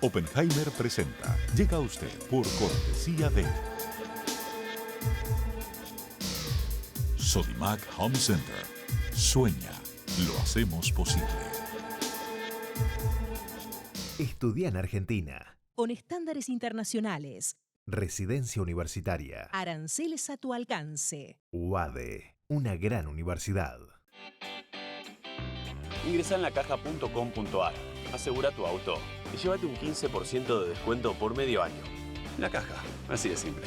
Oppenheimer presenta. Llega a usted por cortesía de Sodimac Home Center. Sueña, lo hacemos posible. Estudia en Argentina. Con estándares internacionales. Residencia universitaria. Aranceles a tu alcance. UADE, una gran universidad. Ingresa en lacaja.com.ar, asegura tu auto y llévate un 15% de descuento por medio año. La Caja, así de simple.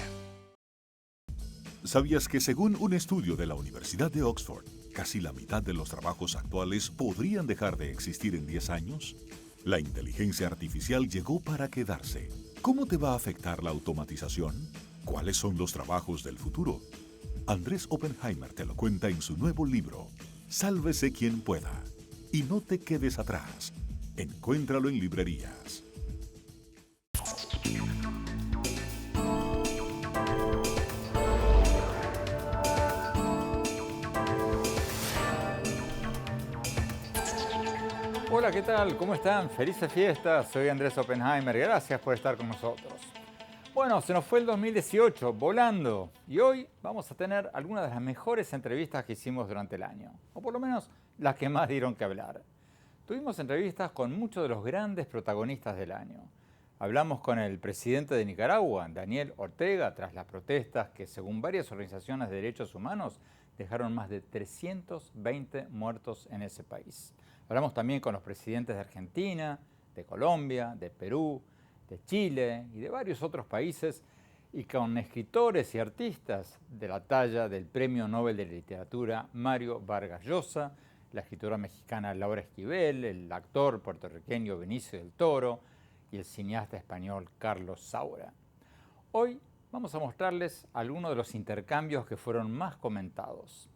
¿Sabías que según un estudio de la Universidad de Oxford, casi la mitad de los trabajos actuales podrían dejar de existir en 10 años? La inteligencia artificial llegó para quedarse. ¿Cómo te va a afectar la automatización? ¿Cuáles son los trabajos del futuro? Andrés Oppenheimer te lo cuenta en su nuevo libro, Sálvese quien pueda. Y no te quedes atrás. Encuéntralo en librerías. Hola, ¿qué tal? ¿Cómo están? Felices fiestas. Soy Andrés Oppenheimer. Gracias por estar con nosotros. Bueno, se nos fue el 2018 volando y hoy vamos a tener algunas de las mejores entrevistas que hicimos durante el año, o por lo menos las que más dieron que hablar. Tuvimos entrevistas con muchos de los grandes protagonistas del año. Hablamos con el presidente de Nicaragua, Daniel Ortega, tras las protestas que, según varias organizaciones de derechos humanos, dejaron más de 320 muertos en ese país. Hablamos también con los presidentes de Argentina, de Colombia, de Perú, de Chile y de varios otros países, y con escritores y artistas de la talla del Premio Nobel de Literatura Mario Vargas Llosa, la escritora mexicana Laura Esquivel, el actor puertorriqueño Benicio del Toro y el cineasta español Carlos Saura. Hoy vamos a mostrarles algunos de los intercambios que fueron más comentados.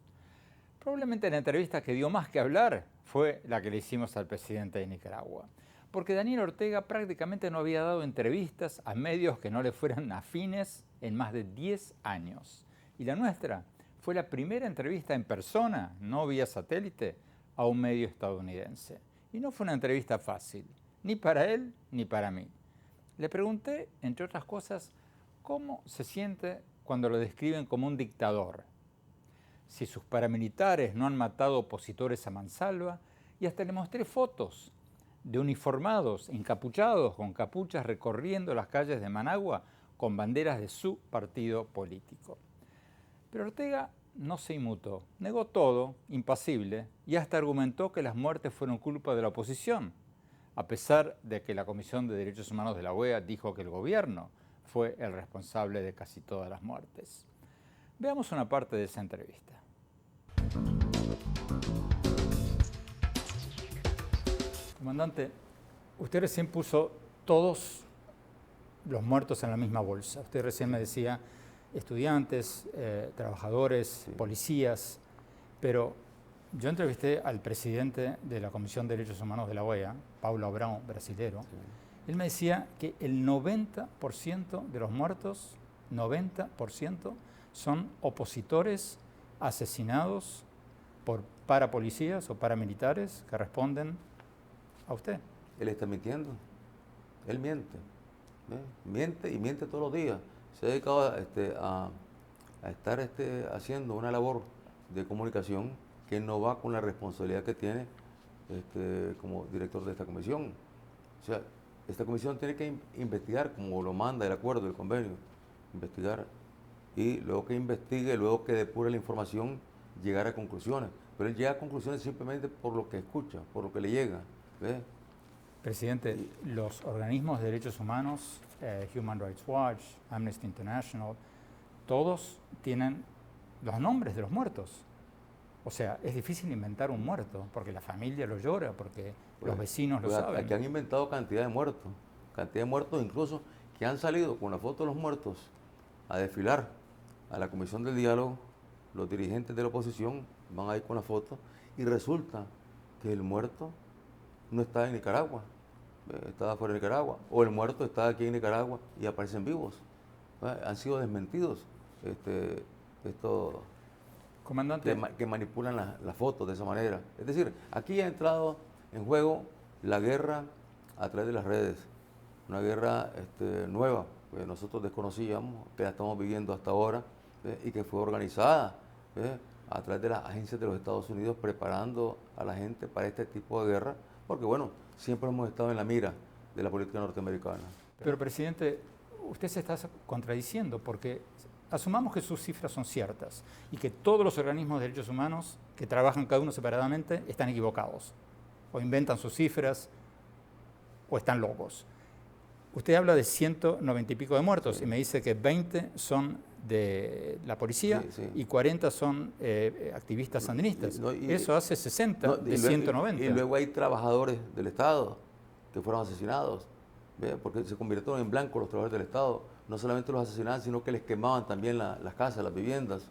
Probablemente la entrevista que dio más que hablar fue la que le hicimos al presidente de Nicaragua, porque Daniel Ortega prácticamente no había dado entrevistas a medios que no le fueran afines en más de 10 años. Y la nuestra fue la primera entrevista en persona, no vía satélite, a un medio estadounidense. Y no fue una entrevista fácil, ni para él ni para mí. Le pregunté, entre otras cosas, cómo se siente cuando lo describen como un dictador, si sus paramilitares no han matado opositores a mansalva, y hasta le mostré fotos de uniformados, encapuchados, con capuchas, recorriendo las calles de Managua con banderas de su partido político. Pero Ortega no se inmutó, negó todo, impasible, y hasta argumentó que las muertes fueron culpa de la oposición, a pesar de que la Comisión de Derechos Humanos de la OEA dijo que el gobierno fue el responsable de casi todas las muertes. Veamos una parte de esa entrevista. Comandante, usted recién puso todos los muertos en la misma bolsa. Usted recién me decía estudiantes, trabajadores, policías, pero yo entrevisté al presidente de la Comisión de Derechos Humanos de la OEA, Paulo Abrão, brasilero. Él me decía que el 90% de los muertos, 90%, son opositores asesinados por parapolicías o paramilitares que responden a usted. Él está mintiendo, él miente, miente y miente todos los días. Se ha dedicado a estar haciendo una labor de comunicación que no va con la responsabilidad que tiene como director de esta comisión. O sea, esta comisión tiene que investigar como lo manda el acuerdo, el convenio, investigar, y luego que investigue, luego que depure la información, llegar a conclusiones. Pero él llega a conclusiones simplemente por lo que escucha, por lo que le llega. ¿Ves? Presidente, los organismos de derechos humanos, Human Rights Watch, Amnesty International, todos tienen los nombres de los muertos. O sea, es difícil inventar un muerto, porque la familia lo llora, porque los vecinos lo saben. Aquí han inventado cantidad de muertos incluso que han salido con la foto de los muertos a desfilar a la Comisión del Diálogo. Los dirigentes de la oposición van ahí con la foto y resulta que el muerto no está en Nicaragua, está fuera de Nicaragua, o el muerto está aquí en Nicaragua y aparecen vivos. Han sido desmentidos estos Comandante, que manipulan las fotos de esa manera. Es decir, aquí ha entrado en juego la guerra a través de las redes. nueva, que nosotros desconocíamos, que la estamos viviendo hasta ahora, y que fue organizada a través de las agencias de los Estados Unidos, preparando a la gente para este tipo de guerra, porque bueno, siempre hemos estado en la mira de la política norteamericana. Pero, presidente, usted se está contradiciendo porque asumamos que sus cifras son ciertas y que todos los organismos de derechos humanos que trabajan cada uno separadamente están equivocados o inventan sus cifras o están locos. Usted habla de 190 y pico de muertos y me dice que 20 son de la policía y 40 son activistas sandinistas. Eso hace 60 de 190. Y luego hay trabajadores del Estado que fueron asesinados, porque se convirtieron en blanco los trabajadores del Estado. No solamente los asesinaban, sino que les quemaban también las casas, las viviendas.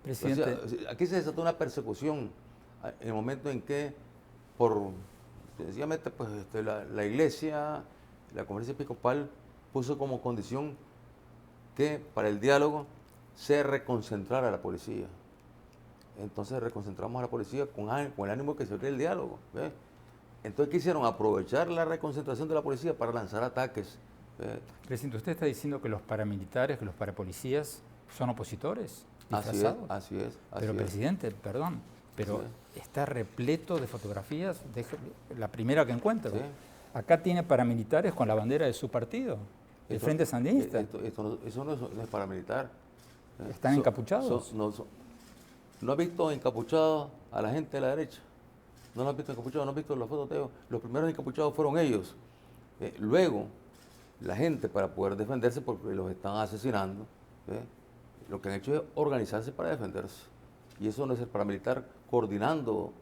Presidente, O sea, aquí se desató una persecución en el momento en que, sencillamente, pues, la Iglesia, la Conferencia Episcopal puso como condición que para el diálogo se reconcentrara la policía. Entonces reconcentramos a la policía con el ánimo que se dé el diálogo. Entonces quisieron aprovechar la reconcentración de la policía para lanzar ataques. Presidente, ¿usted está diciendo que los paramilitares, que los parapolicías son opositores disfrazados? Así es. Pero, presidente, perdón, pero está repleto de fotografías, la primera que encuentro. Sí. Acá tiene paramilitares con la bandera de su partido, el Frente Sandinista. Eso no es paramilitar. ¿Están encapuchados? ¿No has visto encapuchados a la gente de la derecha? ¿No lo has visto encapuchados? ¿No has visto las fotos, Teo? Los primeros encapuchados fueron ellos. Luego, la gente, para poder defenderse, porque los están asesinando, lo que han hecho es organizarse para defenderse. Y eso no es el paramilitar coordinando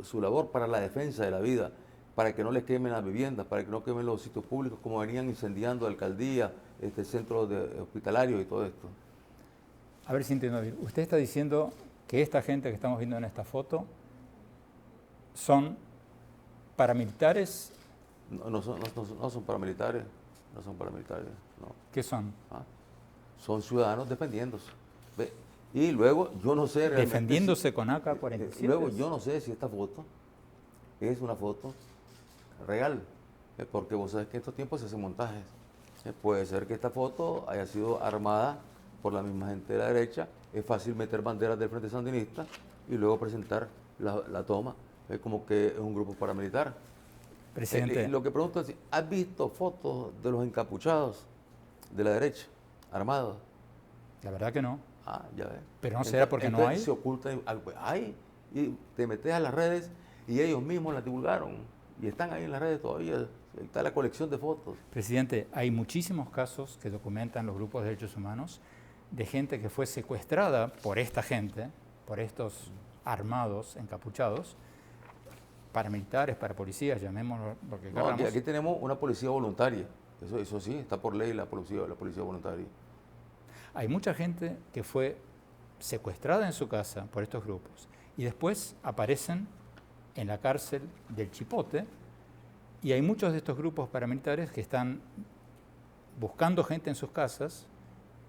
su labor para la defensa de la vida, para que no les quemen las viviendas, para que no quemen los sitios públicos como venían incendiando alcaldía, centros hospitalarios y todo esto. A ver si entiendo bien. Usted está diciendo que esta gente que estamos viendo en esta foto son paramilitares. No son paramilitares, no son paramilitares. No. ¿Qué son? Son ciudadanos defendiéndose. Y luego, yo no sé realmente... Defendiéndose con AK-47. Luego, yo no sé si esta foto es una foto real, porque vos sabés que en estos tiempos se hacen montajes. Puede ser que esta foto haya sido armada por la misma gente de la derecha. Es fácil meter banderas del Frente Sandinista y luego presentar la toma como que es un grupo paramilitar. Presidente. Lo que pregunto es, ¿has visto fotos de los encapuchados de la derecha, armados? La verdad que no. Ya ves. Pero no será porque no hay. Se ocultan, hay, y te metes a las redes y ellos mismos las divulgaron y están ahí en las redes todavía. Está la colección de fotos. Presidente, hay muchísimos casos que documentan los grupos de derechos humanos de gente que fue secuestrada por esta gente, por estos armados, encapuchados, paramilitares, parapolicías, llamémoslo lo que queramos. Aquí tenemos una policía voluntaria. Eso sí, está por ley la policía voluntaria. Hay mucha gente que fue secuestrada en su casa por estos grupos y después aparecen en la cárcel del Chipote y hay muchos de estos grupos paramilitares que están buscando gente en sus casas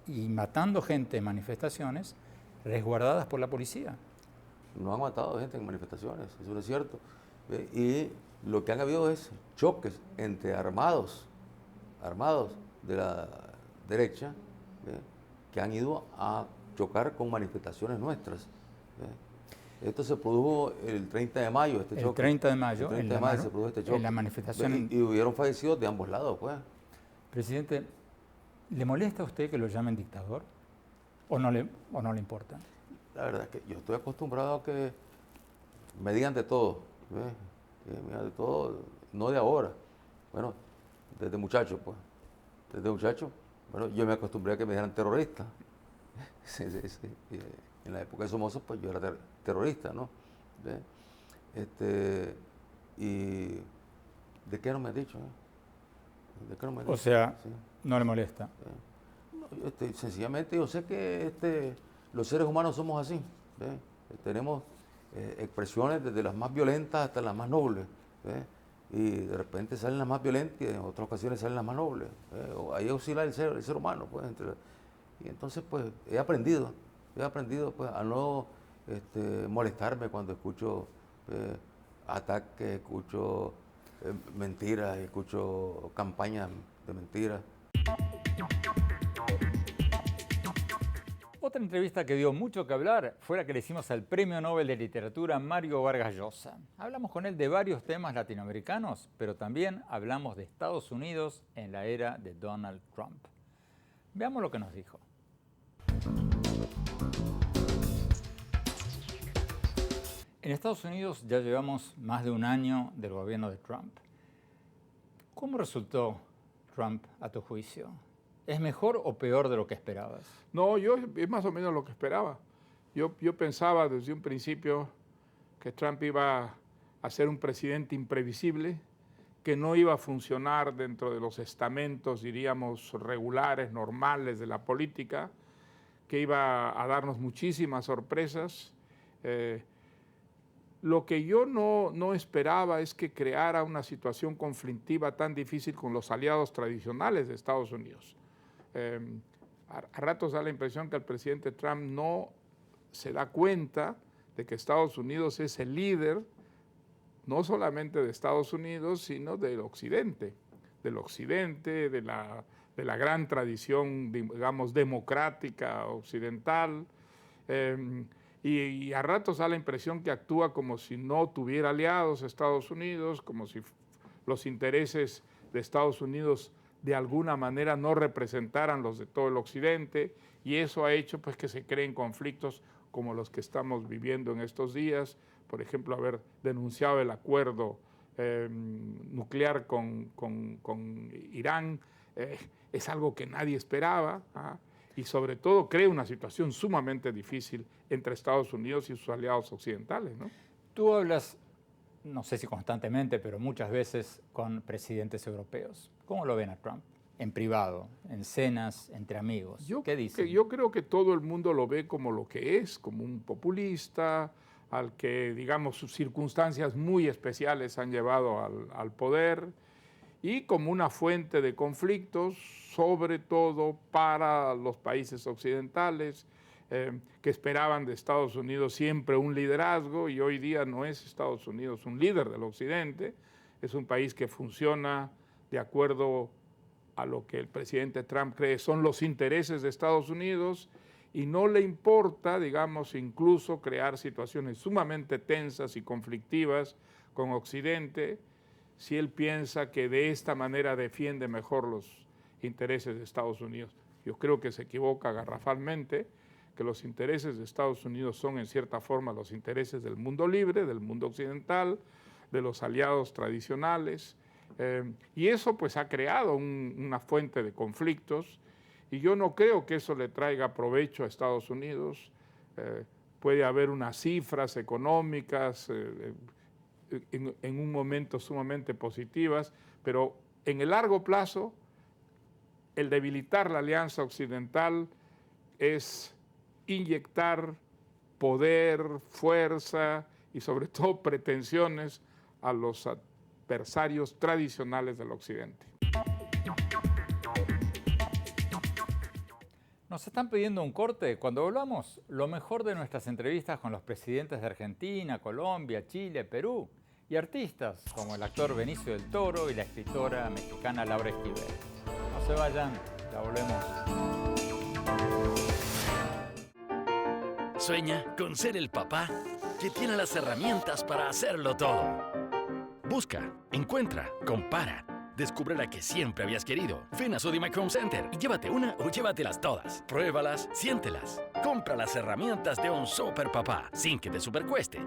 y matando gente en manifestaciones resguardadas por la policía. No han matado gente en manifestaciones, eso no es cierto. Y lo que han habido es choques entre armados de la derecha, que han ido a chocar con manifestaciones nuestras. Esto se produjo el 30 de mayo, este choque. El 30 de mayo, se produjo este choque. En la manifestación. Y hubieron fallecidos de ambos lados, pues. Presidente, ¿le molesta a usted que lo llamen dictador? ¿O no le importa? La verdad es que yo estoy acostumbrado a que me digan de todo. Que me digan de todo, no de ahora. Bueno, desde muchacho, pues. Desde muchacho. Bueno, yo me acostumbré a que me dijeran terrorista. En la época de Somoza, pues yo era terrorista, ¿no? ¿Y de qué no me has dicho? ¿De qué no me has dicho? O sea, Sí. no le molesta. No, sencillamente yo sé que los seres humanos somos así. Tenemos expresiones desde las más violentas hasta las más nobles. Y de repente salen las más violentas y en otras ocasiones salen las más nobles. Ahí oscila el ser humano. Pues, y entonces pues he aprendido pues, a no molestarme cuando escucho ataques, escucho mentiras, escucho campañas de mentiras. Otra entrevista que dio mucho que hablar fue la que le hicimos al Premio Nobel de Literatura Mario Vargas Llosa. Hablamos con él de varios temas latinoamericanos, pero también hablamos de Estados Unidos en la era de Donald Trump. Veamos lo que nos dijo. En Estados Unidos ya llevamos más de un año del gobierno de Trump. ¿Cómo resultó Trump a tu juicio? ¿Es mejor o peor de lo que esperabas? No, es más o menos lo que esperaba. Yo pensaba desde un principio que Trump iba a ser un presidente imprevisible, que no iba a funcionar dentro de los estamentos, diríamos, regulares, normales de la política, que iba a darnos muchísimas sorpresas. Lo que yo no esperaba es que creara una situación conflictiva tan difícil con los aliados tradicionales de Estados Unidos. A ratos da la impresión que el presidente Trump no se da cuenta de que Estados Unidos es el líder, no solamente de Estados Unidos, sino del Occidente, de la gran tradición, digamos, democrática occidental. Y a ratos da la impresión que actúa como si no tuviera aliados Estados Unidos, como si los intereses de Estados Unidos de alguna manera no representaran los de todo el Occidente, y eso ha hecho pues que se creen conflictos como los que estamos viviendo en estos días. Por ejemplo, haber denunciado el acuerdo nuclear con Irán es algo que nadie esperaba, y sobre todo crea una situación sumamente difícil entre Estados Unidos y sus aliados occidentales, ¿no? Tú hablas, no sé si constantemente, pero muchas veces con presidentes europeos. ¿Cómo lo ven a Trump? En privado, en cenas, entre amigos. ¿Qué dicen? Yo creo que todo el mundo lo ve como lo que es, como un populista, al que, digamos, sus circunstancias muy especiales han llevado al poder, y como una fuente de conflictos, sobre todo para los países occidentales, que esperaban de Estados Unidos siempre un liderazgo, y hoy día no es Estados Unidos un líder del Occidente, es un país que funciona de acuerdo a lo que el presidente Trump cree son los intereses de Estados Unidos, y no le importa, digamos, incluso crear situaciones sumamente tensas y conflictivas con Occidente, si él piensa que de esta manera defiende mejor los intereses de Estados Unidos. Yo creo que se equivoca garrafalmente, que los intereses de Estados Unidos son en cierta forma los intereses del mundo libre, del mundo occidental, de los aliados tradicionales, y eso pues ha creado una fuente de conflictos, y yo no creo que eso le traiga provecho a Estados Unidos. Puede haber unas cifras económicas en un momento sumamente positivas, pero en el largo plazo el debilitar la alianza occidental es inyectar poder, fuerza y sobre todo pretensiones a los adversarios tradicionales del Occidente. Nos están pidiendo un corte. Cuando volvamos, lo mejor de nuestras entrevistas con los presidentes de Argentina, Colombia, Chile, Perú y artistas como el actor Benicio del Toro y la escritora mexicana Laura Esquivel. No se vayan, ya volvemos. Sueña con ser el papá que tiene las herramientas para hacerlo todo. Busca, encuentra, compara. Descubre la que siempre habías querido. Ven a Sodimac Home Center y llévate una o llévatelas todas. Pruébalas, siéntelas. Compra las herramientas de un super papá sin que te supercueste.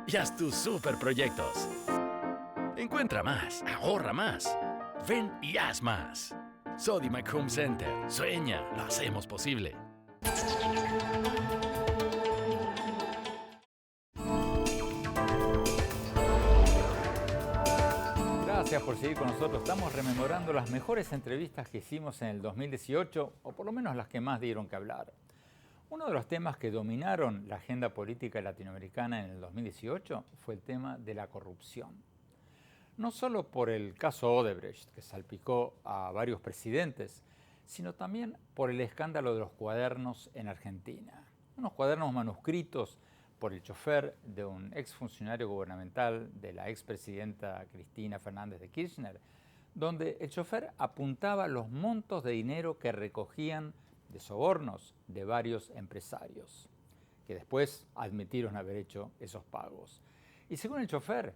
Y haz tus super proyectos. Encuentra más, ahorra más. Ven y haz más. Sodimac Home Center. Sueña, lo hacemos posible. Gracias por seguir con nosotros. Estamos rememorando las mejores entrevistas que hicimos en el 2018, o por lo menos las que más dieron que hablar. Uno de los temas que dominaron la agenda política latinoamericana en el 2018 fue el tema de la corrupción. No solo por el caso Odebrecht, que salpicó a varios presidentes, sino también por el escándalo de los cuadernos en Argentina. Unos cuadernos manuscritos por el chofer de un exfuncionario gubernamental de la expresidenta Cristina Fernández de Kirchner, donde el chofer apuntaba los montos de dinero que recogían de sobornos de varios empresarios, que después admitieron haber hecho esos pagos. Y según el chofer,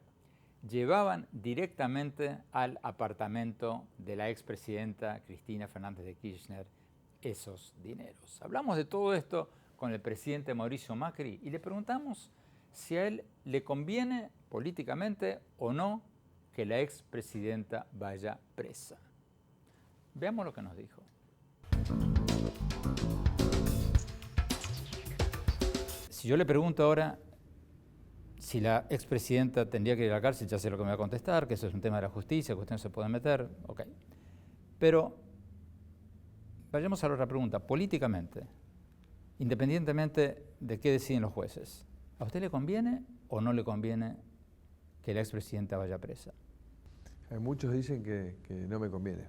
llevaban directamente al apartamento de la expresidenta Cristina Fernández de Kirchner esos dineros. Hablamos de todo esto con el presidente Mauricio Macri y le preguntamos si a él le conviene políticamente o no que la expresidenta vaya presa. Veamos lo que nos dijo. Si yo le pregunto ahora si la expresidenta tendría que ir a la cárcel, ya sé lo que me va a contestar, que eso es un tema de la justicia, que usted no se puede meter, ok. Pero vayamos a la otra pregunta. Políticamente, independientemente de qué deciden los jueces, ¿a usted le conviene o no le conviene que la expresidenta vaya presa? Muchos dicen que no me conviene.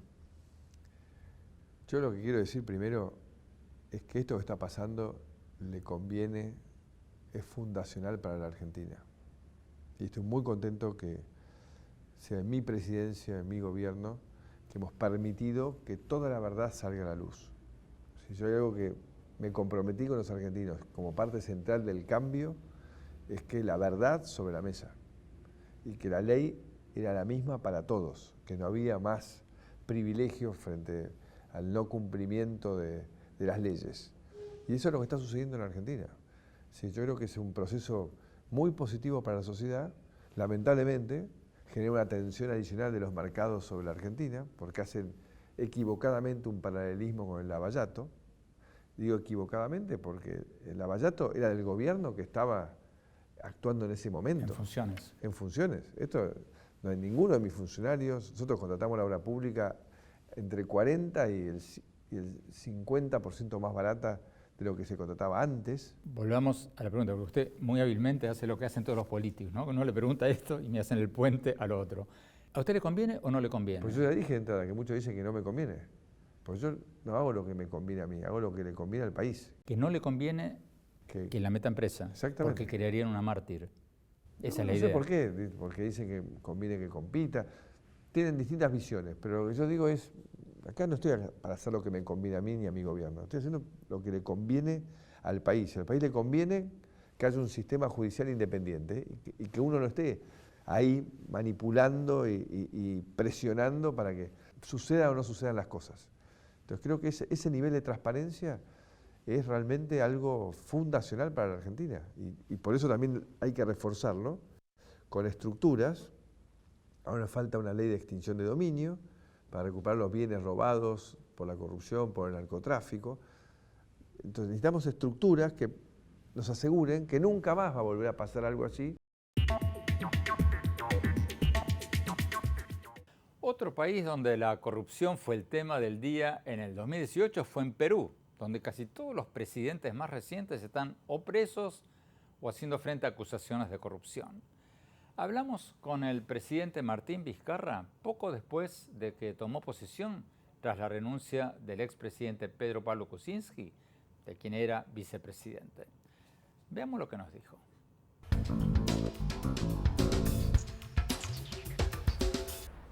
Yo lo que quiero decir primero es que esto que está pasando le conviene, es fundacional para la Argentina. Y estoy muy contento que sea en mi presidencia, en mi gobierno, que hemos permitido que toda la verdad salga a la luz. Si yo hay algo que me comprometí con los argentinos como parte central del cambio, es que la verdad sobre la mesa y que la ley era la misma para todos, que no había más privilegios frente al no cumplimiento de las leyes. Y eso es lo que está sucediendo en la Argentina. Sí, yo creo que es un proceso muy positivo para la sociedad. Lamentablemente, genera una tensión adicional de los mercados sobre la Argentina, porque hacen equivocadamente un paralelismo con el Lavallato. Digo equivocadamente porque el Lavallato era del gobierno que estaba actuando en ese momento. En funciones. En funciones. Esto no hay ninguno de mis funcionarios. Nosotros contratamos la obra pública entre 40 y el 50% más barata de lo que se contrataba antes. Volvamos a la pregunta, porque usted muy hábilmente hace lo que hacen todos los políticos, ¿no? Uno le pregunta esto y me hacen el puente al otro. ¿A usted le conviene o no le conviene? Pues yo ya dije de entrada que muchos dicen que no me conviene. Pues yo no hago lo que me conviene a mí, hago lo que le conviene al país. Que no le conviene que la metan presa. Exactamente. Porque crearían una mártir. Esa es la idea. idea. No sé por qué, porque dicen que conviene que compita. Tienen distintas visiones, pero lo que yo digo es, acá no estoy para hacer lo que me conviene a mí ni a mi gobierno. Estoy haciendo lo que le conviene al país. Al país le conviene que haya un sistema judicial independiente y que uno no esté ahí manipulando y presionando para que suceda o no sucedan las cosas. Entonces creo que ese nivel de transparencia es realmente algo fundacional para la Argentina y por eso también hay que reforzarlo con estructuras. Ahora falta una ley de extinción de dominio para recuperar los bienes robados por la corrupción, por el narcotráfico. Entonces necesitamos estructuras que nos aseguren que nunca más va a volver a pasar algo así. Otro país donde la corrupción fue el tema del día en el 2018 fue en Perú, donde casi todos los presidentes más recientes están o presos o haciendo frente a acusaciones de corrupción. Hablamos con el presidente Martín Vizcarra poco después de que tomó posesión tras la renuncia del expresidente Pedro Pablo Kuczynski, de quien era vicepresidente. Veamos lo que nos dijo.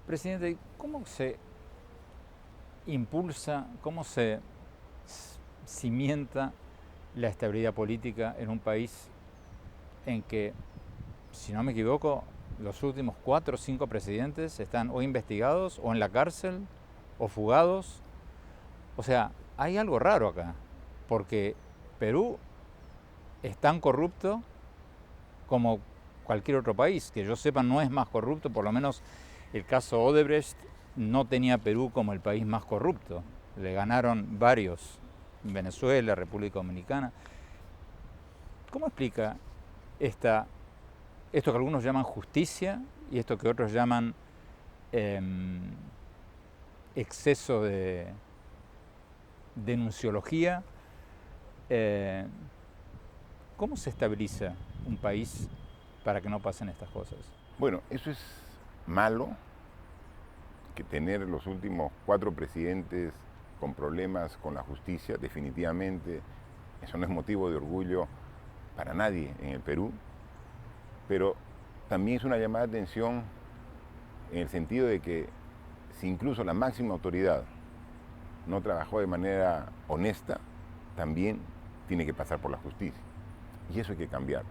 Presidente, ¿cómo se impulsa, cómo se cimienta la estabilidad política en un país en que, si no me equivoco, los últimos 4 o 5 presidentes están o investigados o en la cárcel o fugados? O sea, hay algo raro acá, porque Perú es tan corrupto como cualquier otro país. Que yo sepa, no es más corrupto, por lo menos el caso Odebrecht no tenía a Perú como el país más corrupto. Le ganaron varios, Venezuela, República Dominicana. ¿Cómo explica esto que algunos llaman justicia y esto que otros llaman exceso de denunciología? ¿Cómo se estabiliza un país para que no pasen estas cosas? Bueno, eso es malo, que tener los últimos 4 presidentes con problemas con la justicia, definitivamente, eso no es motivo de orgullo para nadie en el Perú, pero también es una llamada de atención en el sentido de que si incluso la máxima autoridad no trabajó de manera honesta, también tiene que pasar por la justicia. Y eso hay que cambiar.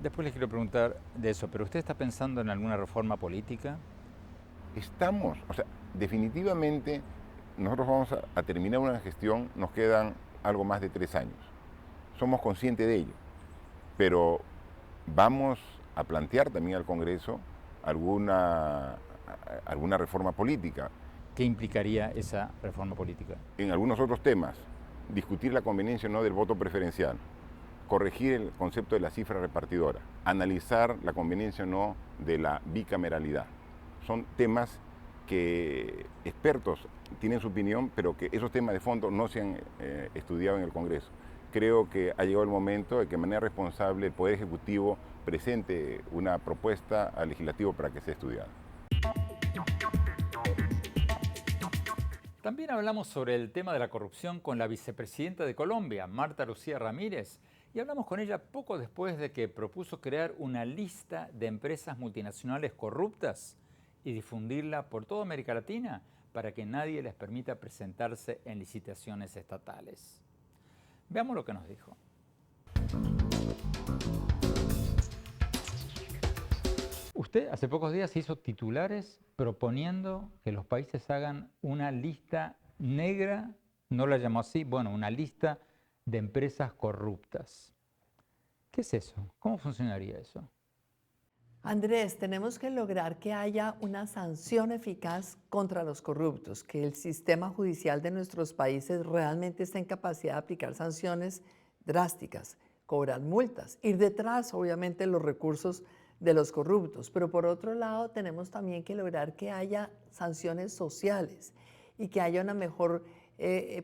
Después les quiero preguntar de eso, pero ¿usted está pensando en alguna reforma política? Estamos, o sea, definitivamente nosotros vamos a terminar una gestión, nos quedan algo más de 3 años. Somos conscientes de ello, pero vamos a plantear también al Congreso alguna reforma política. ¿Qué implicaría esa reforma política? En algunos otros temas, discutir la conveniencia o no del voto preferencial, corregir el concepto de la cifra repartidora, analizar la conveniencia o no de la bicameralidad. Son temas que expertos tienen su opinión, pero que esos temas de fondo no se han estudiado en el Congreso. Creo que ha llegado el momento de que de manera responsable el Poder Ejecutivo presente una propuesta al Legislativo para que sea estudiada. También hablamos sobre el tema de la corrupción con la vicepresidenta de Colombia, Marta Lucía Ramírez, y hablamos con ella poco después de que propuso crear una lista de empresas multinacionales corruptas y difundirla por toda América Latina para que nadie les permita presentarse en licitaciones estatales. Veamos lo que nos dijo. Usted hace pocos días hizo titulares proponiendo que los países hagan una lista negra, no la llamó así, bueno, una lista de empresas corruptas. ¿Qué es eso? ¿Cómo funcionaría eso? Andrés, tenemos que lograr que haya una sanción eficaz contra los corruptos, que el sistema judicial de nuestros países realmente esté en capacidad de aplicar sanciones drásticas, cobrar multas, ir detrás, obviamente, de los recursos de los corruptos. Pero por otro lado, tenemos también que lograr que haya sanciones sociales y que haya una mejor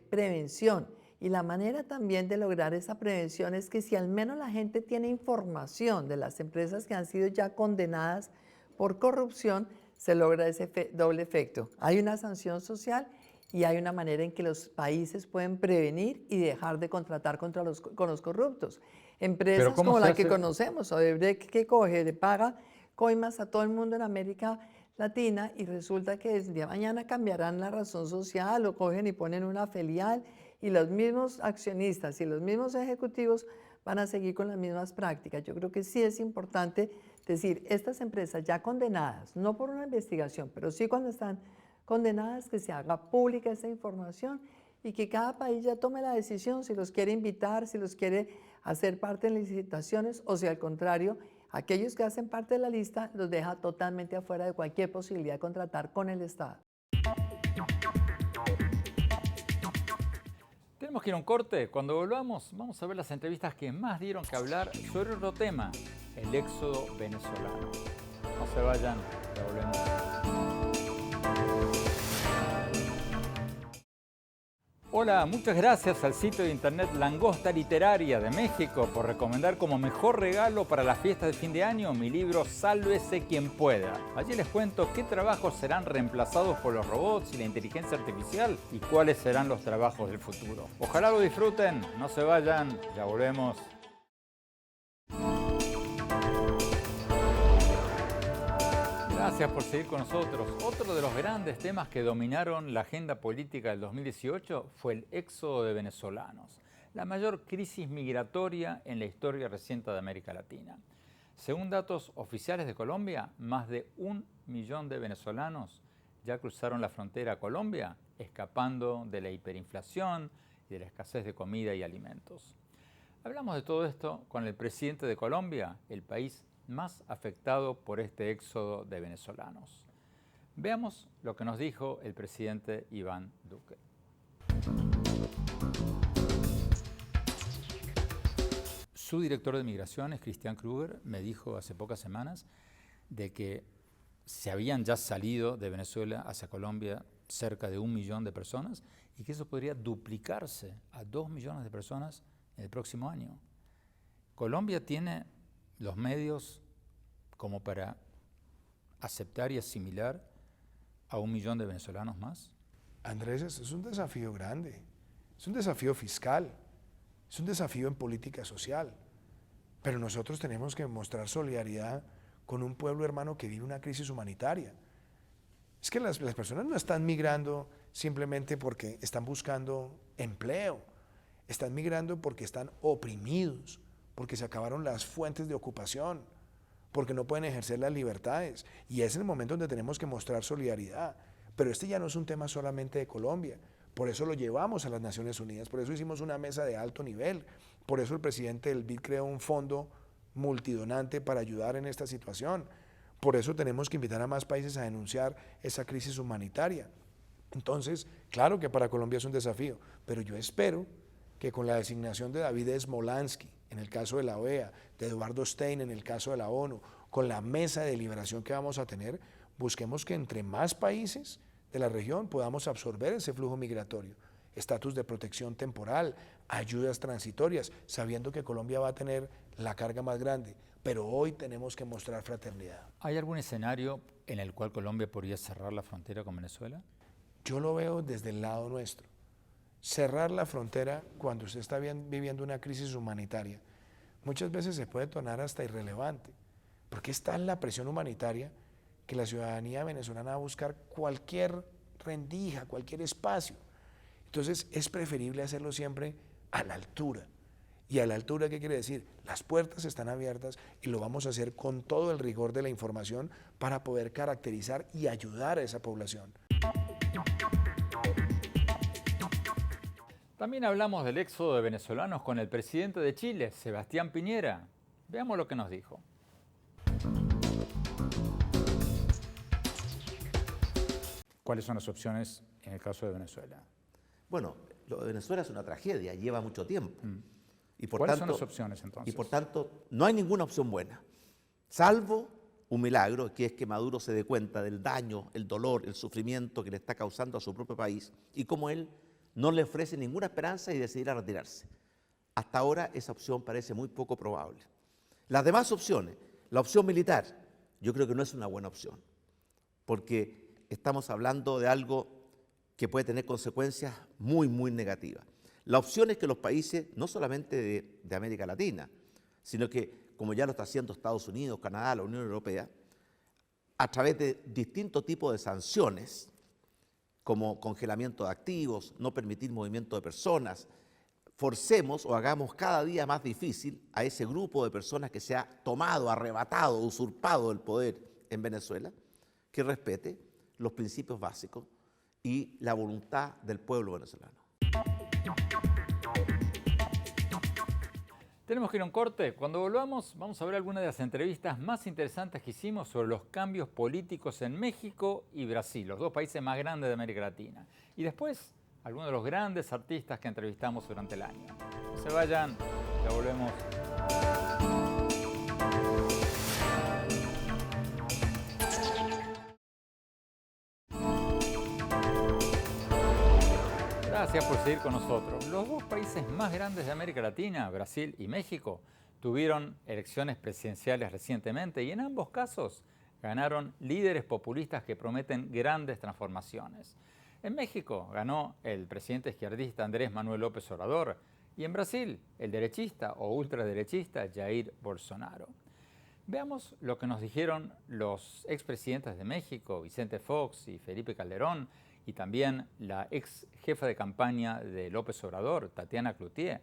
prevención. Y la manera también de lograr esa prevención es que si al menos la gente tiene información de las empresas que han sido ya condenadas por corrupción, se logra ese doble efecto. Hay una sanción social y hay una manera en que los países pueden prevenir y dejar de contratar con los corruptos. Empresas como la que conocemos, Odebrecht, que coge, le paga coimas a todo el mundo en América Latina y resulta que el día de mañana cambiarán la razón social o cogen y ponen una filial y los mismos accionistas y los mismos ejecutivos van a seguir con las mismas prácticas. Yo creo que sí es importante decir, estas empresas ya condenadas, no por una investigación, pero sí cuando están condenadas, que se haga pública esa información y que cada país ya tome la decisión si los quiere invitar, si los quiere hacer parte en licitaciones o si al contrario, aquellos que hacen parte de la lista los deja totalmente afuera de cualquier posibilidad de contratar con el Estado. Tenemos que ir a un corte. Cuando volvamos, vamos a ver las entrevistas que más dieron que hablar sobre otro tema, el éxodo venezolano. No se vayan, ya volvemos. Hola, muchas gracias al sitio de internet Langosta Literaria de México por recomendar como mejor regalo para la fiesta de fin de año mi libro Sálvese quien pueda. Allí les cuento qué trabajos serán reemplazados por los robots y la inteligencia artificial y cuáles serán los trabajos del futuro. Ojalá lo disfruten, no se vayan, ya volvemos. Gracias por seguir con nosotros. Otro de los grandes temas que dominaron la agenda política del 2018 fue el éxodo de venezolanos, la mayor crisis migratoria en la historia reciente de América Latina. Según datos oficiales de Colombia, más de 1 millón de venezolanos ya cruzaron la frontera a Colombia, escapando de la hiperinflación y de la escasez de comida y alimentos. Hablamos de todo esto con el presidente de Colombia, el país más afectado por este éxodo de venezolanos. Veamos lo que nos dijo el presidente Iván Duque. Su director de Migraciones, Cristian Kruger, me dijo hace pocas semanas de que se habían ya salido de Venezuela hacia Colombia cerca de 1 millón de personas y que eso podría duplicarse a 2 millones de personas en el próximo año. Colombia tiene los medios como para aceptar y asimilar a 1 millón de venezolanos más. Andrés, es un desafío grande, es un desafío fiscal, es un desafío en política social. Pero nosotros tenemos que mostrar solidaridad con un pueblo hermano que vive una crisis humanitaria. Es que las personas no están migrando simplemente porque están buscando empleo, están migrando porque están oprimidos, porque se acabaron las fuentes de ocupación, porque no pueden ejercer las libertades. Y es el momento donde tenemos que mostrar solidaridad. Pero este ya no es un tema solamente de Colombia. Por eso lo llevamos a las Naciones Unidas, por eso hicimos una mesa de alto nivel, por eso el presidente del BID creó un fondo multidonante para ayudar en esta situación. Por eso tenemos que invitar a más países a denunciar esa crisis humanitaria. Entonces, claro que para Colombia es un desafío, pero yo espero que con la designación de David Smolansky, en el caso de la OEA, de Eduardo Stein en el caso de la ONU, con la mesa de deliberación que vamos a tener, busquemos que entre más países de la región podamos absorber ese flujo migratorio, estatus de protección temporal, ayudas transitorias, sabiendo que Colombia va a tener la carga más grande, pero hoy tenemos que mostrar fraternidad. ¿Hay algún escenario en el cual Colombia podría cerrar la frontera con Venezuela? Yo lo veo desde el lado nuestro. Cerrar la frontera cuando usted está viviendo una crisis humanitaria muchas veces se puede tornar hasta irrelevante, porque está en la presión humanitaria que la ciudadanía venezolana va a buscar cualquier rendija, cualquier espacio. Entonces es preferible hacerlo siempre a la altura. ¿Y a la altura qué quiere decir? Las puertas están abiertas y lo vamos a hacer con todo el rigor de la información para poder caracterizar y ayudar a esa población. También hablamos del éxodo de venezolanos con el presidente de Chile, Sebastián Piñera. Veamos lo que nos dijo. ¿Cuáles son las opciones en el caso de Venezuela? Bueno, lo de Venezuela es una tragedia, lleva mucho tiempo. Y por ¿Cuáles tanto, son las opciones entonces? Y por tanto, no hay ninguna opción buena, salvo un milagro, que es que Maduro se dé cuenta del daño, el dolor, el sufrimiento que le está causando a su propio país y como él no le ofrece ninguna esperanza y decidirá retirarse. Hasta ahora esa opción parece muy poco probable. Las demás opciones, la opción militar, yo creo que no es una buena opción, porque estamos hablando de algo que puede tener consecuencias muy, muy negativas. La opción es que los países, no solamente de América Latina, sino que, como ya lo está haciendo Estados Unidos, Canadá, la Unión Europea, a través de distintos tipos de sanciones, como congelamiento de activos, no permitir movimiento de personas, forcemos o hagamos cada día más difícil a ese grupo de personas que se ha tomado, arrebatado, usurpado el poder en Venezuela, que respete los principios básicos y la voluntad del pueblo venezolano. Tenemos que ir a un corte. Cuando volvamos, vamos a ver algunas de las entrevistas más interesantes que hicimos sobre los cambios políticos en México y Brasil, los dos países más grandes de América Latina. Y después, algunos de los grandes artistas que entrevistamos durante el año. No se vayan, ya volvemos. Gracias por seguir con nosotros. Los dos países más grandes de América Latina, Brasil y México, tuvieron elecciones presidenciales recientemente y en ambos casos ganaron líderes populistas que prometen grandes transformaciones. En México ganó el presidente izquierdista Andrés Manuel López Obrador y en Brasil el derechista o ultraderechista Jair Bolsonaro. Veamos lo que nos dijeron los expresidentes de México, Vicente Fox y Felipe Calderón, y también la ex jefa de campaña de López Obrador, Tatiana Cloutier,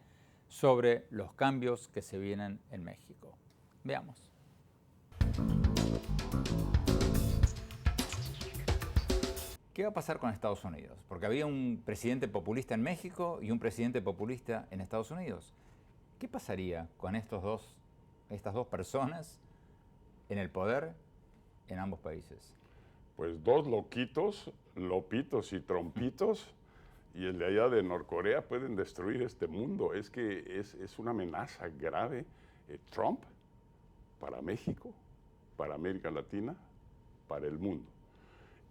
sobre los cambios que se vienen en México. Veamos. ¿Qué va a pasar con Estados Unidos? Porque había un presidente populista en México y un presidente populista en Estados Unidos. ¿Qué pasaría con estas dos personas en el poder en ambos países? Pues dos loquitos, lopitos y trompitos, y el de allá de Norcorea pueden destruir este mundo. Es que es una amenaza grave. Trump para México, para América Latina, para el mundo.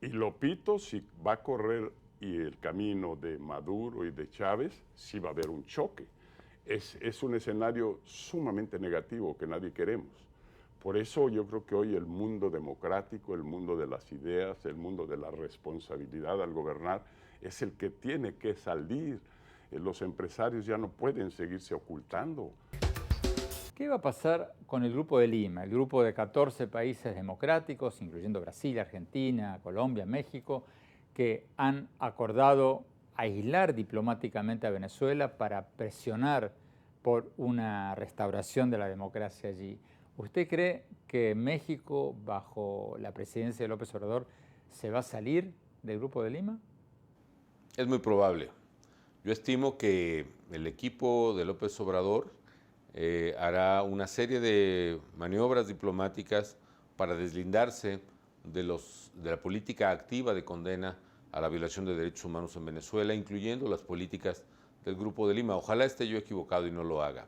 Y Lopito, si va a correr y el camino de Maduro y de Chávez, sí va a haber un choque. Es un escenario sumamente negativo que nadie queremos. Por eso yo creo que hoy el mundo democrático, el mundo de las ideas, el mundo de la responsabilidad al gobernar, es el que tiene que salir. Los empresarios ya no pueden seguirse ocultando. ¿Qué va a pasar con el Grupo de Lima, el grupo de 14 países democráticos, incluyendo Brasil, Argentina, Colombia, México, que han acordado aislar diplomáticamente a Venezuela para presionar por una restauración de la democracia allí? ¿Usted cree que México, bajo la presidencia de López Obrador, se va a salir del Grupo de Lima? Es muy probable. Yo estimo que el equipo de López Obrador hará una serie de maniobras diplomáticas para deslindarse de la política activa de condena a la violación de derechos humanos en Venezuela, incluyendo las políticas del Grupo de Lima. Ojalá esté yo equivocado y no lo haga.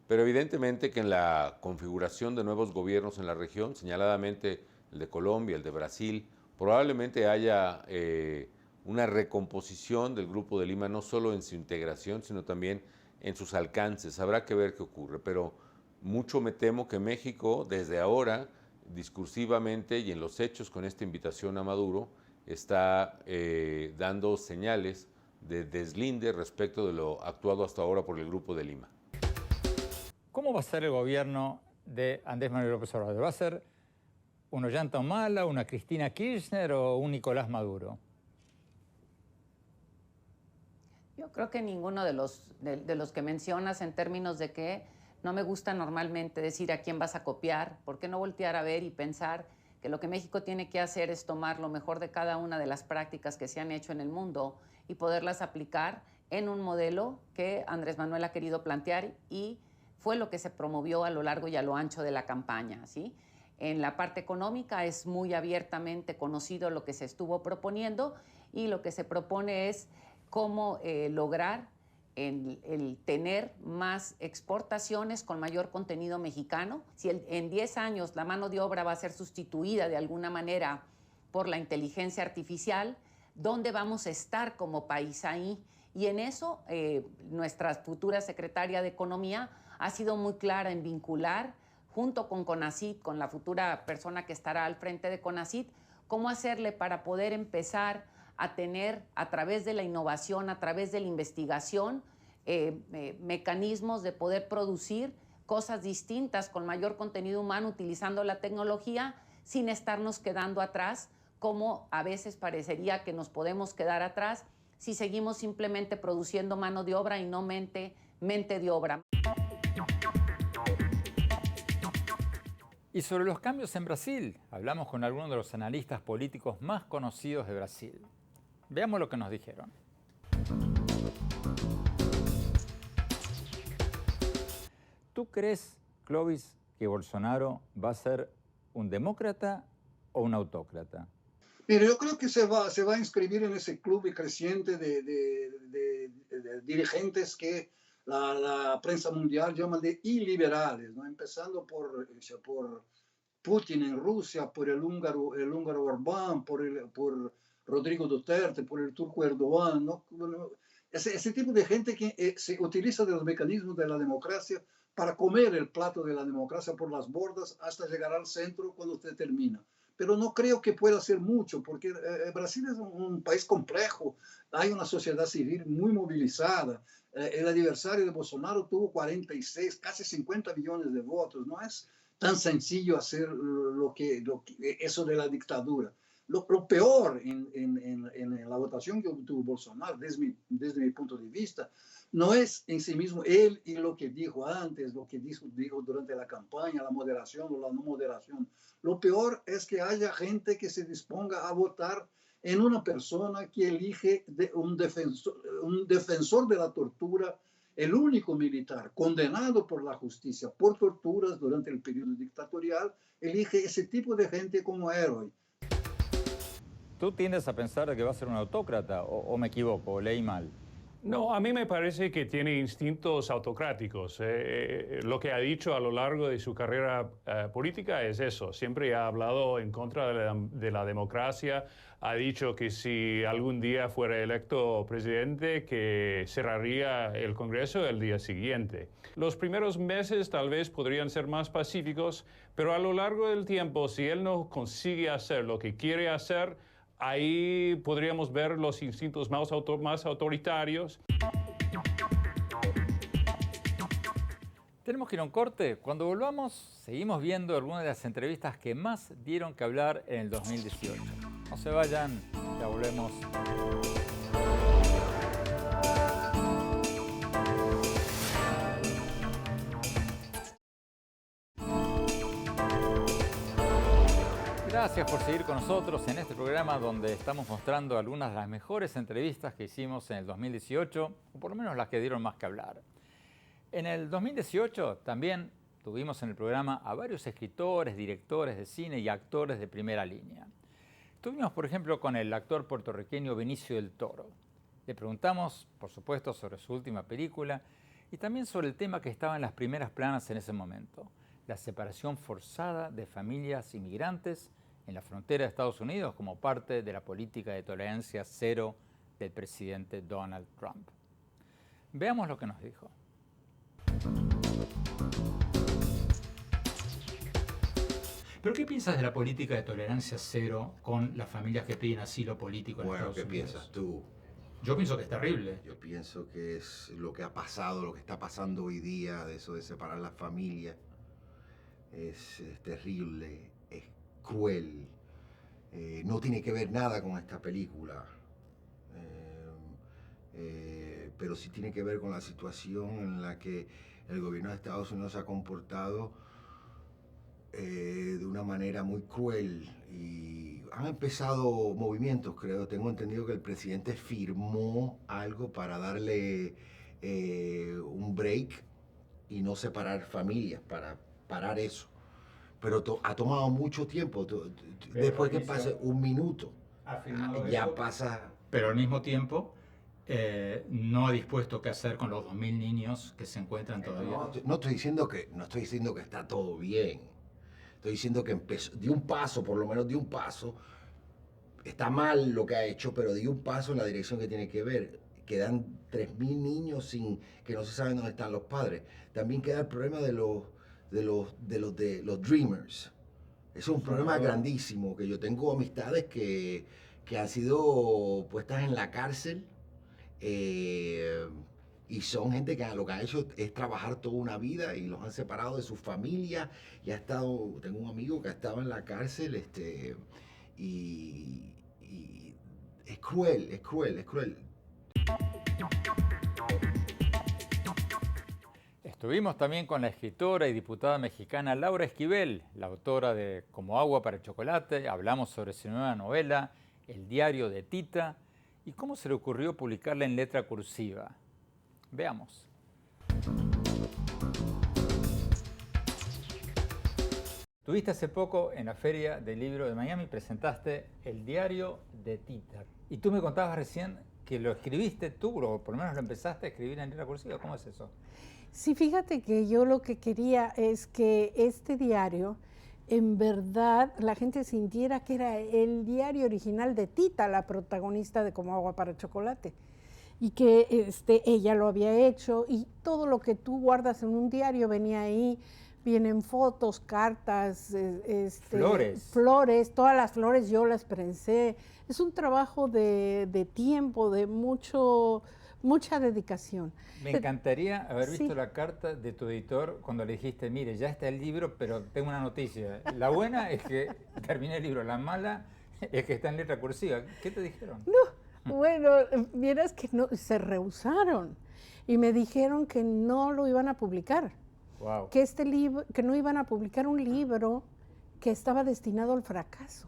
Pero evidentemente que en la configuración de nuevos gobiernos en la región, señaladamente el de Colombia, el de Brasil, probablemente haya una recomposición del Grupo de Lima, no solo en su integración, sino también en sus alcances. Habrá que ver qué ocurre, pero mucho me temo que México, desde ahora, discursivamente y en los hechos con esta invitación a Maduro, está dando señales de deslinde respecto de lo actuado hasta ahora por el Grupo de Lima. ¿Cómo va a ser el gobierno de Andrés Manuel López Obrador? ¿Va a ser un Ollanta Humala, una Cristina Kirchner o un Nicolás Maduro? Yo creo que ninguno de los que mencionas, en términos de que no me gusta normalmente decir a quién vas a copiar. ¿Por qué no voltear a ver y pensar que lo que México tiene que hacer es tomar lo mejor de cada una de las prácticas que se han hecho en el mundo y poderlas aplicar en un modelo que Andrés Manuel ha querido plantear y fue lo que se promovió a lo largo y a lo ancho de la campaña, ¿sí? En la parte económica es muy abiertamente conocido lo que se estuvo proponiendo y lo que se propone es cómo lograr el tener más exportaciones con mayor contenido mexicano. Si en 10 años la mano de obra va a ser sustituida de alguna manera por la inteligencia artificial, ¿dónde vamos a estar como país ahí? Y en eso nuestra futura secretaria de Economía ha sido muy clara en vincular, junto con CONACYT, con la futura persona que estará al frente de CONACYT, cómo hacerle para poder empezar a tener, a través de la innovación, a través de la investigación, mecanismos de poder producir cosas distintas con mayor contenido humano utilizando la tecnología sin estarnos quedando atrás, como a veces parecería que nos podemos quedar atrás si seguimos simplemente produciendo mano de obra y no mente de obra. Y sobre los cambios en Brasil, hablamos con algunos de los analistas políticos más conocidos de Brasil. Veamos lo que nos dijeron. ¿Tú crees, Clovis, que Bolsonaro va a ser un demócrata o un autócrata? Mira, yo creo que se va a inscribir en ese club creciente de dirigentes que la prensa mundial llama de iliberales, ¿no? Empezando por Putin en Rusia, por el húngaro Orbán, por Rodrigo Duterte, por el turco Erdogan, ¿no? Ese tipo de gente que se utiliza de los mecanismos de la democracia para comer el plato de la democracia por las bordas hasta llegar al centro cuando usted termina. Pero no creo que pueda hacer mucho, porque Brasil es un país complejo, hay una sociedad civil muy movilizada. El adversario de Bolsonaro tuvo 46, casi 50 millones de votos. No es tan sencillo hacer eso de la dictadura. Lo peor en la votación que obtuvo Bolsonaro, desde mi punto de vista, no es en sí mismo él y lo que dijo antes, lo que dijo durante la campaña, la moderación o la no moderación. Lo peor es que haya gente que se disponga a votar en una persona que elige un defensor de la tortura, el único militar condenado por la justicia por torturas durante el periodo dictatorial, elige ese tipo de gente como héroe. ¿Tú tiendes a pensar que va a ser un autócrata o me equivoco, o leí mal? No, a mí me parece que tiene instintos autocráticos. Lo que ha dicho a lo largo de su carrera política es eso. Siempre ha hablado en contra de la democracia. Ha dicho que si algún día fuera electo presidente, que cerraría el Congreso el día siguiente. Los primeros meses tal vez podrían ser más pacíficos, pero a lo largo del tiempo, si él no consigue hacer lo que quiere hacer, ahí podríamos ver los instintos más autoritarios. Tenemos que ir a un corte. Cuando volvamos, seguimos viendo algunas de las entrevistas que más dieron que hablar en el 2018. No se vayan, ya volvemos. Gracias por seguir con nosotros en este programa donde estamos mostrando algunas de las mejores entrevistas que hicimos en el 2018, o por lo menos las que dieron más que hablar. En el 2018 también tuvimos en el programa a varios escritores, directores de cine y actores de primera línea. Estuvimos, por ejemplo, con el actor puertorriqueño Benicio del Toro. Le preguntamos, por supuesto, sobre su última película y también sobre el tema que estaba en las primeras planas en ese momento, la separación forzada de familias inmigrantes en la frontera de Estados Unidos como parte de la política de tolerancia cero del presidente Donald Trump. Veamos lo que nos dijo. ¿Pero qué piensas de la política de tolerancia cero con las familias que piden asilo político en Estados Unidos? ¿Qué piensas tú? Yo pienso que es terrible. Yo pienso que es lo que ha pasado, lo que está pasando hoy día, de eso de separar las familias. Es terrible, es cruel. No tiene que ver nada con esta película. Pero sí tiene que ver con la situación en la que el gobierno de Estados Unidos se ha comportado de una manera muy cruel y han empezado movimientos, creo. Tengo entendido que el presidente firmó algo para darle un break y no separar familias, para parar eso. Pero ha tomado mucho tiempo. Después que pase un minuto, ya pasa... Pero al mismo tiempo... no ha dispuesto qué hacer con los 2.000 niños que se encuentran todavía. No estoy diciendo que está todo bien. Estoy diciendo que dio un paso, por lo menos dio un paso. Está mal lo que ha hecho, pero dio un paso en la dirección que tiene que ver. Quedan 3.000 niños que no se saben dónde están los padres. También queda el problema de los Dreamers. Es un problema grandísimo, que yo tengo amistades que han sido puestas en la cárcel. Y son gente que lo que ha hecho es trabajar toda una vida y los han separado de su familia y tengo un amigo que ha estado en la cárcel y es cruel, es cruel, es cruel. Estuvimos también con la escritora y diputada mexicana Laura Esquivel, la autora de Como agua para el chocolate. Hablamos sobre su nueva novela, El diario de Tita, y cómo se le ocurrió publicarla en letra cursiva. Veamos. Tuviste hace poco en la Feria del Libro de Miami, presentaste El diario de Tita. Y tú me contabas recién que lo escribiste tú, o por lo menos lo empezaste a escribir en letra cursiva. ¿Cómo es eso? Sí, fíjate que yo lo que quería es que este diario, en verdad, la gente sintiera que era el diario original de Tita, la protagonista de Como agua para el chocolate, y que ella lo había hecho, y todo lo que tú guardas en un diario venía ahí. Vienen fotos, cartas, flores, todas las flores yo las prensé. Es un trabajo de tiempo, de mucha dedicación. Me encantaría haber visto la carta de tu editor cuando le dijiste, mire, ya está el libro, pero tengo una noticia. La buena es que terminé el libro, la mala es que está en letra cursiva. ¿Qué te dijeron? No, bueno, vieras que no, se rehusaron y me dijeron que no lo iban a publicar. Wow. Que este libro, que no iban a publicar un libro que estaba destinado al fracaso,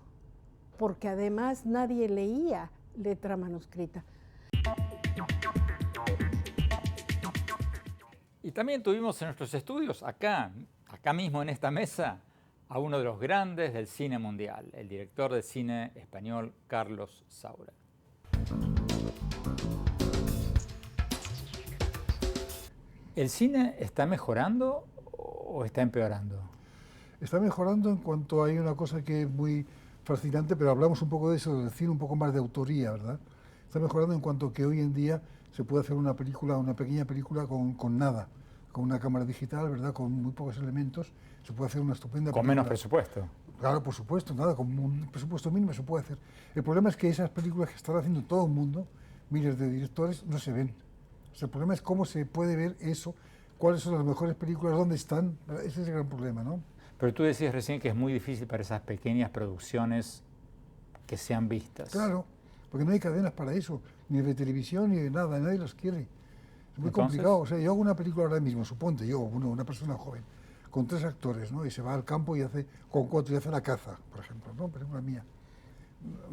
porque además nadie leía letra manuscrita. Y también tuvimos en nuestros estudios, acá mismo en esta mesa, a uno de los grandes del cine mundial, el director de cine español Carlos Saura. ¿El cine está mejorando o está empeorando? Está mejorando en cuanto hay una cosa que es muy fascinante, pero hablamos un poco de eso, del cine un poco más de autoría, ¿verdad? Está mejorando en cuanto que hoy en día se puede hacer una pequeña película con nada, con una cámara digital, ¿verdad? Con muy pocos elementos, se puede hacer una estupenda película. Con menos presupuesto. Claro, por supuesto, nada, con un presupuesto mínimo se puede hacer. El problema es que esas películas que están haciendo todo el mundo, miles de directores, no se ven. O sea, el problema es cómo se puede ver eso cuáles son las mejores películas, dónde están. Ese es el gran problema, ¿no? Pero tú decías recién que es muy difícil para esas pequeñas producciones que sean vistas. Claro, porque no hay cadenas para eso, ni de televisión, ni de nada, nadie los quiere. Es muy complicado. O sea, yo hago una película ahora mismo, suponte, yo, una persona joven, con 3 actores, ¿no? Y se va al campo y hace, con 4 y hace La caza, por ejemplo, ¿no? Película mía.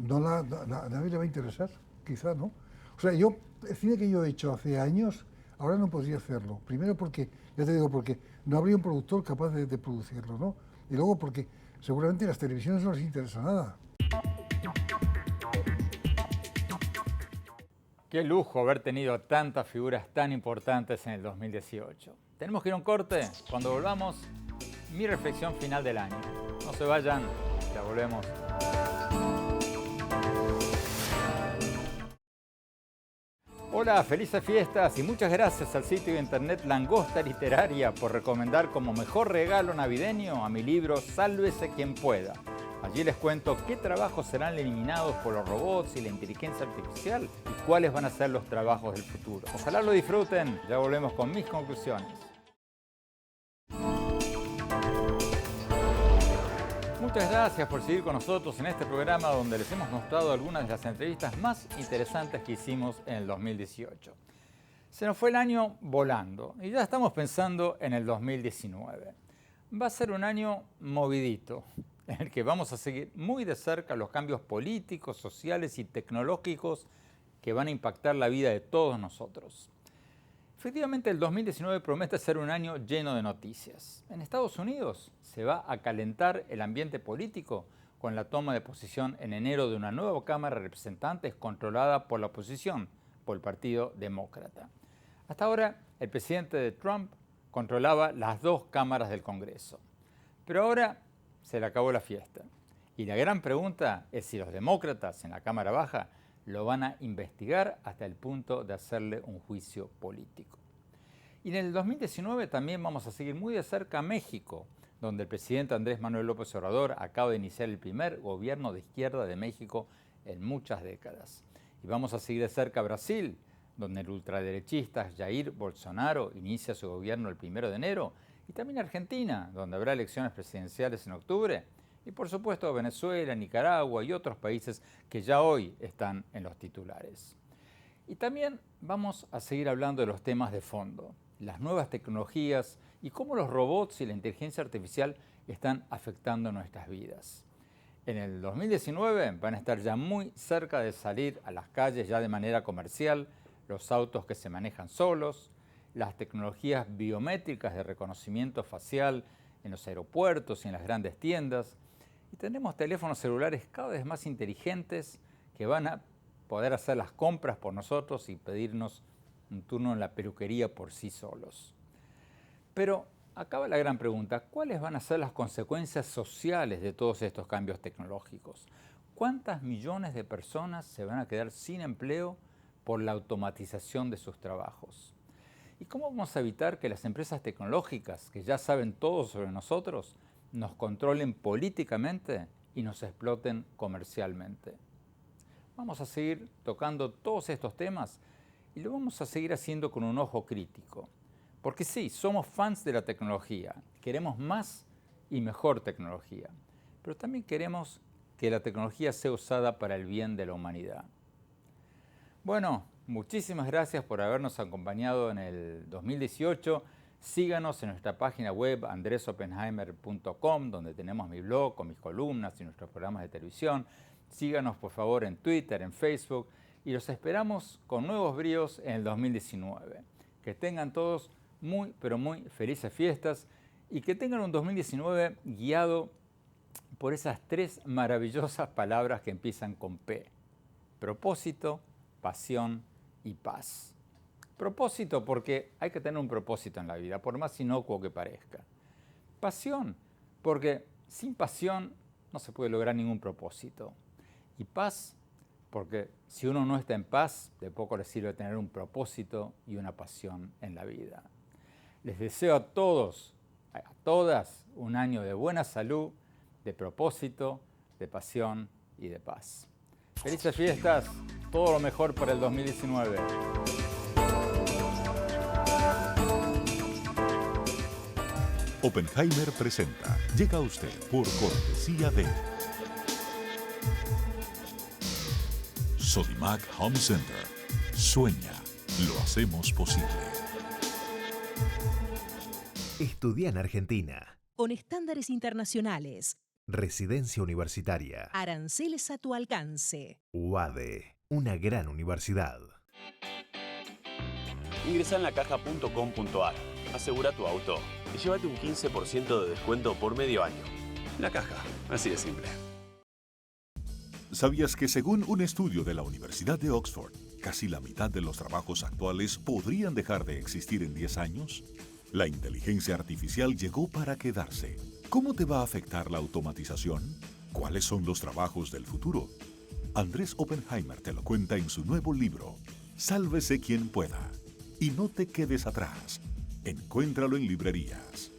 A nadie le va a interesar, quizá, ¿no? O sea, el cine que yo he hecho hace años, ahora no podría hacerlo. Primero porque, ya te digo, porque no habría un productor capaz de producirlo, ¿no? Y luego porque seguramente las televisiones no les interesa nada. Qué lujo haber tenido tantas figuras tan importantes en el 2018. Tenemos que ir a un corte. Cuando volvamos, mi reflexión final del año. No se vayan, ya volvemos. Hola, felices fiestas y muchas gracias al sitio de internet Langosta Literaria por recomendar como mejor regalo navideño a mi libro Sálvese quien pueda. Allí les cuento qué trabajos serán eliminados por los robots y la inteligencia artificial y cuáles van a ser los trabajos del futuro. Ojalá lo disfruten. Ya volvemos con mis conclusiones. Muchas gracias por seguir con nosotros en este programa donde les hemos mostrado algunas de las entrevistas más interesantes que hicimos en el 2018. Se nos fue el año volando y ya estamos pensando en el 2019. Va a ser un año movidito, en el que vamos a seguir muy de cerca los cambios políticos, sociales y tecnológicos que van a impactar la vida de todos nosotros. Efectivamente, el 2019 promete ser un año lleno de noticias. En Estados Unidos se va a calentar el ambiente político con la toma de posición en enero de una nueva Cámara de Representantes controlada por la oposición, por el Partido Demócrata. Hasta ahora, el presidente de Trump controlaba las 2 cámaras del Congreso. Pero ahora se le acabó la fiesta. Y la gran pregunta es si los demócratas en la Cámara Baja lo van a investigar hasta el punto de hacerle un juicio político. Y en el 2019 también vamos a seguir muy de cerca a México, donde el presidente Andrés Manuel López Obrador acaba de iniciar el primer gobierno de izquierda de México en muchas décadas. Y vamos a seguir de cerca a Brasil, donde el ultraderechista Jair Bolsonaro inicia su gobierno el 1 de enero, y también Argentina, donde habrá elecciones presidenciales en octubre, y por supuesto Venezuela, Nicaragua y otros países que ya hoy están en los titulares. Y también vamos a seguir hablando de los temas de fondo, las nuevas tecnologías y cómo los robots y la inteligencia artificial están afectando nuestras vidas. En el 2019 van a estar ya muy cerca de salir a las calles ya de manera comercial los autos que se manejan solos, las tecnologías biométricas de reconocimiento facial en los aeropuertos y en las grandes tiendas. Y tenemos teléfonos celulares cada vez más inteligentes que van a poder hacer las compras por nosotros y pedirnos un turno en la peluquería por sí solos. Pero acaba la gran pregunta, ¿cuáles van a ser las consecuencias sociales de todos estos cambios tecnológicos? ¿Cuántas millones de personas se van a quedar sin empleo por la automatización de sus trabajos? ¿Y cómo vamos a evitar que las empresas tecnológicas, que ya saben todo sobre nosotros, nos controlen políticamente y nos exploten comercialmente? Vamos a seguir tocando todos estos temas y lo vamos a seguir haciendo con un ojo crítico. Porque sí, somos fans de la tecnología, queremos más y mejor tecnología, pero también queremos que la tecnología sea usada para el bien de la humanidad. Bueno, muchísimas gracias por habernos acompañado en el 2018. Síganos en nuestra página web andresopenheimer.com, donde tenemos mi blog con mis columnas y nuestros programas de televisión. Síganos por favor en Twitter, en Facebook y los esperamos con nuevos bríos en el 2019. Que tengan todos muy, pero muy felices fiestas y que tengan un 2019 guiado por esas 3 maravillosas palabras que empiezan con P. Propósito, pasión y paz. Propósito porque hay que tener un propósito en la vida, por más inocuo que parezca. Pasión, porque sin pasión no se puede lograr ningún propósito. Y paz, porque si uno no está en paz, de poco le sirve tener un propósito y una pasión en la vida. Les deseo a todos, a todas, un año de buena salud, de propósito, de pasión y de paz. Felices fiestas, todo lo mejor para el 2019. Oppenheimer presenta. Llega a usted por cortesía de Sodimac Home Center. Sueña, lo hacemos posible. Estudia en Argentina. Con estándares internacionales. Residencia universitaria. Aranceles a tu alcance. UADE, una gran universidad. Ingresa en lacaja.com.ar, asegura tu auto y llévate un 15% de descuento por medio año. La Caja, así de simple. ¿Sabías que según un estudio de la Universidad de Oxford, casi la mitad de los trabajos actuales podrían dejar de existir en 10 años? La inteligencia artificial llegó para quedarse. ¿Cómo te va a afectar la automatización? ¿Cuáles son los trabajos del futuro? Andrés Oppenheimer te lo cuenta en su nuevo libro, Sálvese quien pueda. Y no te quedes atrás. Encuéntralo en librerías.